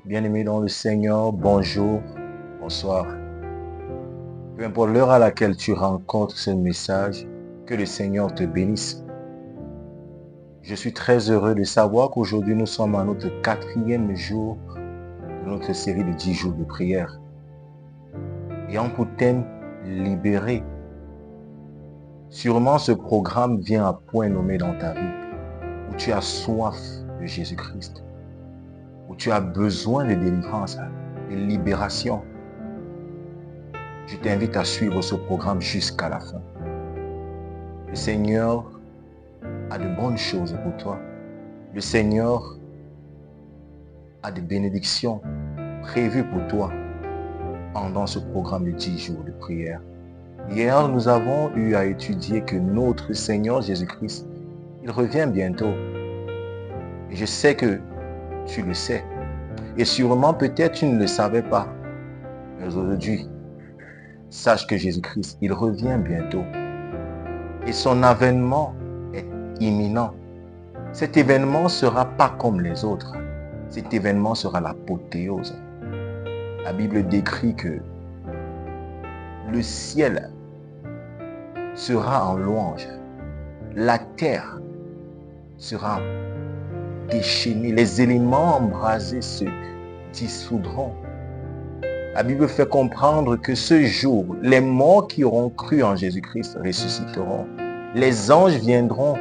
Bien-aimé dans le Seigneur, bonjour, bonsoir. Peu importe l'heure à laquelle tu rencontres ce message, que le Seigneur te bénisse. Je suis très heureux de savoir qu'aujourd'hui nous sommes à notre 4e jour de notre série de 10 jours de prière. Ayant pour thème libéré. Sûrement ce programme vient à point nommé dans ta vie, où tu as soif de Jésus-Christ, où tu as besoin de délivrance, de libération. Je t'invite à suivre ce programme jusqu'à la fin. Le Seigneur a de bonnes choses pour toi. Le Seigneur a des bénédictions prévues pour toi pendant ce programme de 10 jours de prière. Hier, nous avons eu à étudier que notre Seigneur Jésus-Christ, il revient bientôt. Et je sais que tu le sais. Et sûrement, peut-être tu ne le savais pas. Mais aujourd'hui, sache que Jésus-Christ, il revient bientôt. Et son avènement est imminent. Cet événement ne sera pas comme les autres. Cet événement sera l'apothéose. La Bible décrit que le ciel sera en louange. La terre sera déchaînée. Les éléments embrasés se dissoudront. La Bible fait comprendre que ce jour, les morts qui auront cru en Jésus-Christ ressusciteront. Les anges viendront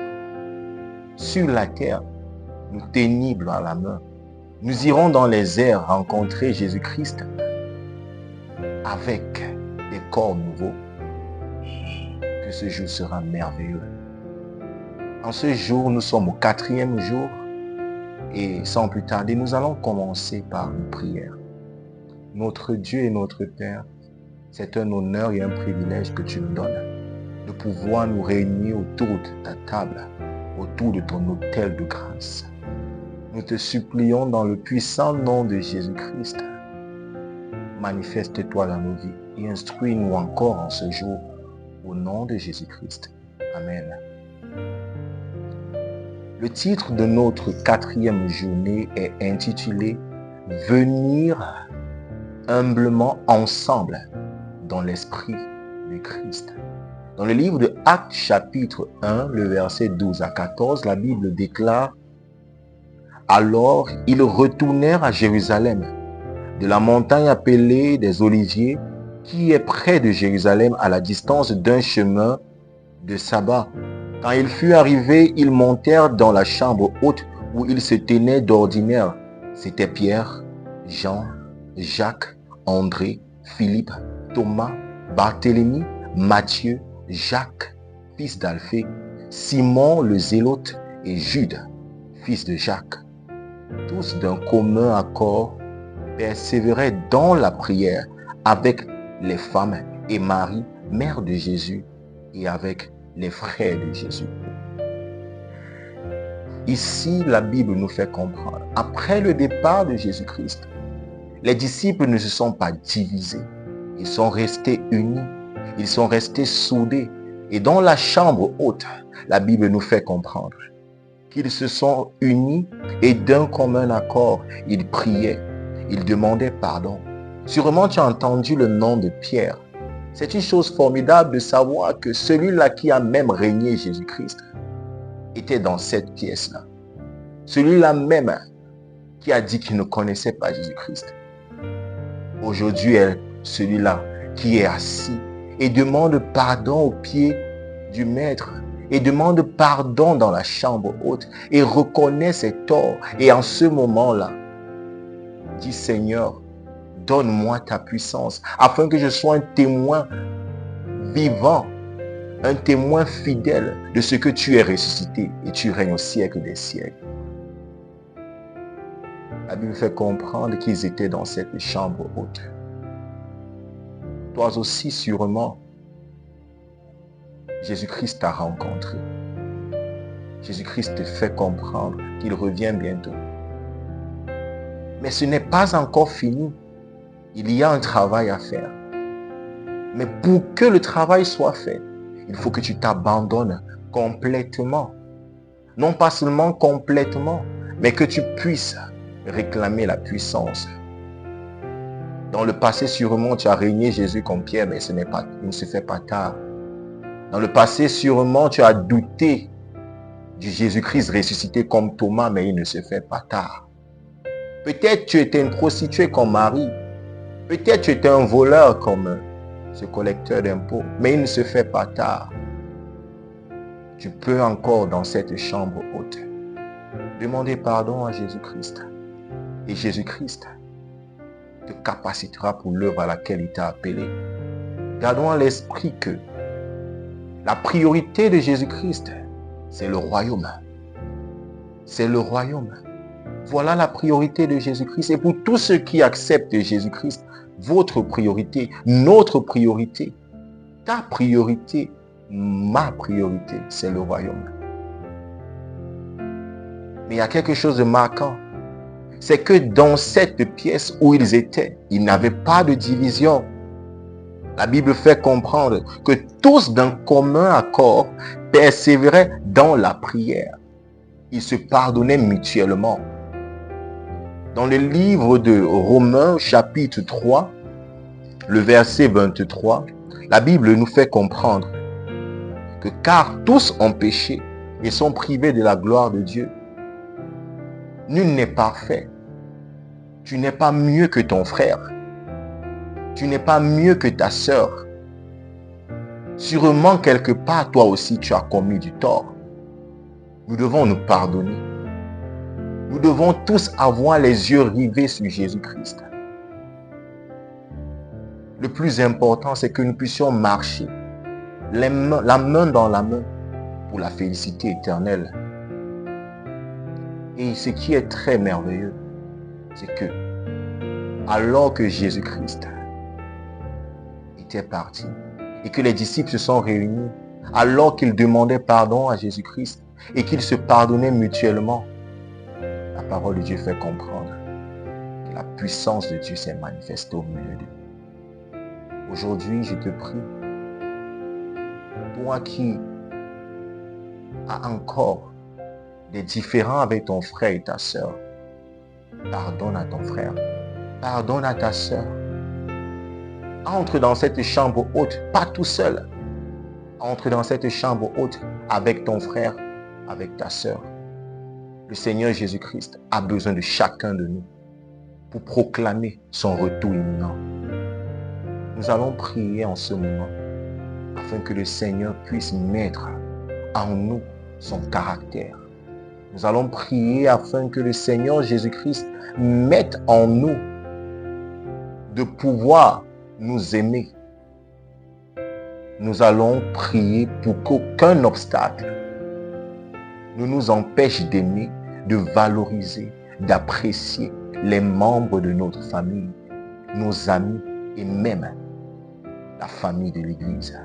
sur la terre, nous tenir à la main. Nous irons dans les airs rencontrer Jésus-Christ avec des corps nouveaux. Que ce jour sera merveilleux. En ce jour, nous sommes au 4e jour et sans plus tarder, nous allons commencer par une prière. Notre Dieu et notre Père, c'est un honneur et un privilège que tu nous donnes de pouvoir nous réunir autour de ta table, autour de ton autel de grâce. Nous te supplions dans le puissant nom de Jésus-Christ. Manifeste-toi dans nos vies et instruis-nous encore en ce jour au nom de Jésus-Christ. Amen. Le titre de notre 4e journée est intitulé « Venir humblement ensemble dans l'esprit de Christ ». Dans le livre de Actes chapitre 1, le verset 12 à 14, la Bible déclare « Alors ils retournèrent à Jérusalem, de la montagne appelée des Oliviers, qui est près de Jérusalem à la distance d'un chemin de sabbat. Quand ils furent arrivés, ils montèrent dans la chambre haute où ils se tenaient d'ordinaire. C'était Pierre, Jean, Jacques, André, Philippe, Thomas, Barthélemy, Matthieu, Jacques, fils d'Alphée, Simon le Zélote et Jude, fils de Jacques. Tous d'un commun accord persévéraient dans la prière avec les femmes et Marie, mère de Jésus, et avec les frères de Jésus. Ici, la Bible nous fait comprendre, après le départ de Jésus-Christ, les disciples ne se sont pas divisés. Ils sont restés unis. Ils sont restés soudés. Et dans la chambre haute, la Bible nous fait comprendre qu'ils se sont unis et d'un commun accord, ils priaient. Ils demandaient pardon. Sûrement, tu as entendu le nom de Pierre. C'est une chose formidable de savoir que celui-là qui a même régné Jésus-Christ était dans cette pièce-là. Celui-là même qui a dit qu'il ne connaissait pas Jésus-Christ. Aujourd'hui, est celui-là qui est assis et demande pardon au pied du Maître et demande pardon dans la chambre haute et reconnaît ses torts. Et en ce moment-là, dit Seigneur, donne-moi ta puissance afin que je sois un témoin vivant, un témoin fidèle de ce que tu es ressuscité et tu règnes au siècle des siècles. La Bible fait comprendre qu'ils étaient dans cette chambre haute. Toi aussi, sûrement, Jésus-Christ t'a rencontré. Jésus-Christ te fait comprendre qu'il revient bientôt. Mais ce n'est pas encore fini. Il y a un travail à faire. Mais pour que le travail soit fait, il faut que tu t'abandonnes complètement. Non pas seulement complètement, mais que tu puisses réclamer la puissance. Dans le passé, sûrement, tu as régné Jésus comme Pierre, mais il ne se fait pas tard. Dans le passé, sûrement, tu as douté du Jésus-Christ ressuscité comme Thomas, mais il ne se fait pas tard. Peut-être tu étais une prostituée comme Marie. Peut-être tu étais un voleur comme ce collecteur d'impôts, mais il ne se fait pas tard. Tu peux encore, dans cette chambre haute, demander pardon à Jésus-Christ. Et Jésus-Christ te capacitera pour l'œuvre à laquelle il t'a appelé. Gardons à l'esprit que la priorité de Jésus-Christ, c'est le royaume. C'est le royaume. Voilà la priorité de Jésus-Christ. Et pour tous ceux qui acceptent Jésus-Christ, votre priorité, notre priorité, ta priorité, ma priorité, c'est le royaume. Mais il y a quelque chose de marquant. C'est que dans cette pièce où ils étaient, il n'avait pas de division. La Bible fait comprendre que tous d'un commun accord persévéraient dans la prière. Ils se pardonnaient mutuellement. Dans le livre de Romains, chapitre 3, le verset 23, la Bible nous fait comprendre que car tous ont péché et sont privés de la gloire de Dieu. Nul n'est parfait. Tu n'es pas mieux que ton frère. Tu n'es pas mieux que ta sœur. Sûrement, quelque part, toi aussi, tu as commis du tort. Nous devons nous pardonner. Nous devons tous avoir les yeux rivés sur Jésus-Christ. Le plus important, c'est que nous puissions marcher la main dans la main pour la félicité éternelle. Et ce qui est très merveilleux, c'est que alors que Jésus-Christ était parti et que les disciples se sont réunis, alors qu'ils demandaient pardon à Jésus-Christ et qu'ils se pardonnaient mutuellement, la parole de Dieu fait comprendre que la puissance de Dieu s'est manifestée au milieu d'eux. Aujourd'hui, je te prie, toi qui as encore des différends avec ton frère et ta sœur, pardonne à ton frère, pardonne à ta sœur. Entre dans cette chambre haute, pas tout seul. Entre dans cette chambre haute avec ton frère, avec ta sœur. Le Seigneur Jésus-Christ a besoin de chacun de nous pour proclamer son retour imminent. Nous allons prier en ce moment afin que le Seigneur puisse mettre en nous son caractère. Nous allons prier afin que le Seigneur Jésus-Christ mette en nous de pouvoir nous aimer. Nous allons prier pour qu'aucun obstacle ne nous empêche d'aimer, de valoriser, d'apprécier les membres de notre famille, nos amis et même la famille de l'Église.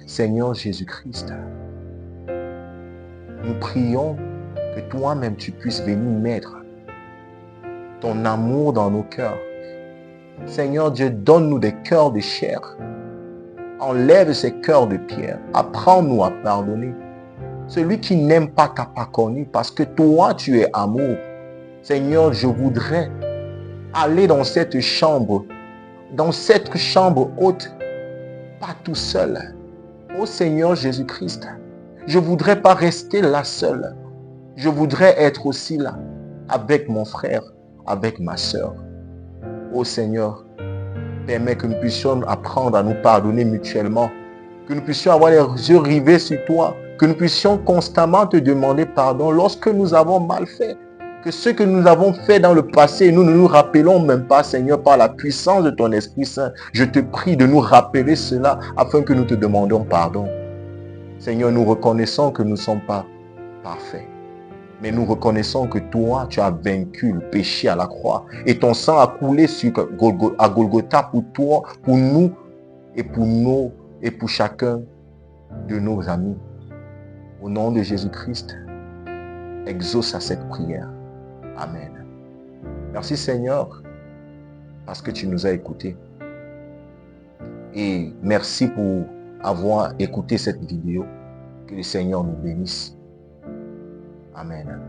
Seigneur Jésus-Christ, nous prions que toi-même tu puisses venir mettre ton amour dans nos cœurs. Seigneur Dieu, donne-nous des cœurs de chair. Enlève ces cœurs de pierre. Apprends-nous à pardonner. Celui qui n'aime pas t'a pas connu parce que toi tu es amour. Seigneur, je voudrais aller dans cette chambre haute, pas tout seul. Ô Seigneur Jésus-Christ, je ne voudrais pas rester là seul. Je voudrais être aussi là, avec mon frère, avec ma sœur. Ô Seigneur, permets que nous puissions apprendre à nous pardonner mutuellement, que nous puissions avoir les yeux rivés sur toi, que nous puissions constamment te demander pardon lorsque nous avons mal fait. Que ce que nous avons fait dans le passé, nous ne nous rappelons même pas, Seigneur, par la puissance de ton Esprit Saint. Je te prie de nous rappeler cela afin que nous te demandions pardon. Seigneur, nous reconnaissons que nous ne sommes pas parfaits. Mais nous reconnaissons que toi, tu as vaincu le péché à la croix. Et ton sang a coulé à Golgotha pour toi, pour nous et pour chacun de nos amis. Au nom de Jésus-Christ, exauce à cette prière. Amen. Merci Seigneur, parce que tu nous as écoutés. Et merci pour avoir écouté cette vidéo. Que le Seigneur nous bénisse. Amen.